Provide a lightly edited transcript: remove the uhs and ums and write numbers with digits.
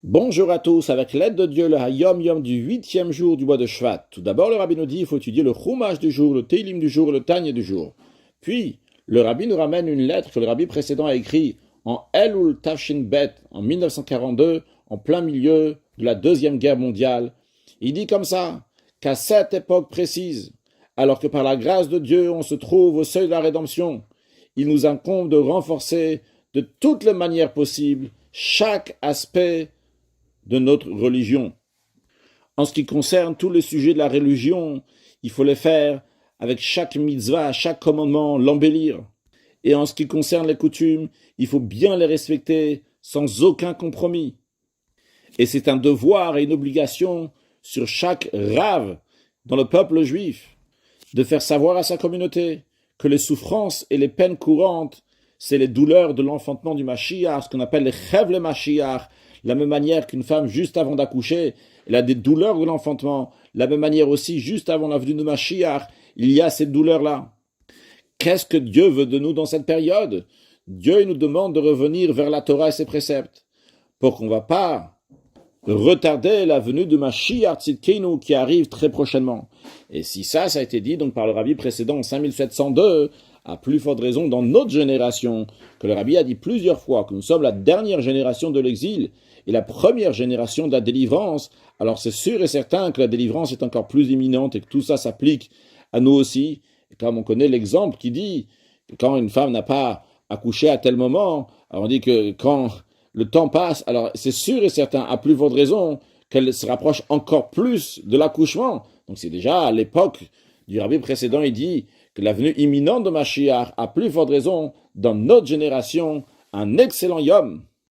Bonjour à tous, avec l'aide de Dieu, le Hayom Yom du 8e jour du mois de Shvat. Tout d'abord, le Rabbi nous dit qu'il faut étudier le Chumash du jour, le Teilim du jour et le Tanya du jour. Puis, le Rabbi nous ramène une lettre que le Rabbi précédent a écrite en Elul Tafshin Bet, en 1942, en plein milieu de la Deuxième Guerre mondiale. Il dit comme ça, qu'à cette époque précise, alors que par la grâce de Dieu, on se trouve au seuil de la rédemption, il nous incombe de renforcer de toutes les manières possibles chaque aspect de notre religion. En ce qui concerne tous les sujets de la religion, il faut les faire avec chaque mitzvah, chaque commandement, l'embellir. Et en ce qui concerne les coutumes, il faut bien les respecter sans aucun compromis. Et c'est un devoir et une obligation sur chaque rave dans le peuple juif de faire savoir à sa communauté que les souffrances et les peines courantes, c'est les douleurs de l'enfantement du Mashiach, ce qu'on appelle les chevle Mashiach, la même manière qu'une femme juste avant d'accoucher, elle a des douleurs de l'enfantement, la même manière aussi juste avant la venue de Mashiach, il y a ces douleurs-là. Qu'est-ce que Dieu veut de nous dans cette période? Dieu nous demande de revenir vers la Torah et ses préceptes, pour qu'on ne va pas retarder la venue de Mashiach Tzidkenu qui arrive très prochainement. Et si ça a été dit donc par le Rabbi précédent en 5702, à plus forte raison dans notre génération, que le Rabbi a dit plusieurs fois que nous sommes la dernière génération de l'exil et la première génération de la délivrance, alors c'est sûr et certain que la délivrance est encore plus imminente et que tout ça s'applique à nous aussi. Et comme on connaît l'exemple qui dit que quand une femme n'a pas accouché à tel moment, alors on dit que quand le temps passe, alors c'est sûr et certain, à plus forte raison, qu'elle se rapproche encore plus de l'accouchement. Donc c'est déjà à l'époque du Rabbi précédent, il dit que la venue imminente de Mashiach, a plus forte raison, dans notre génération, un excellent Yom.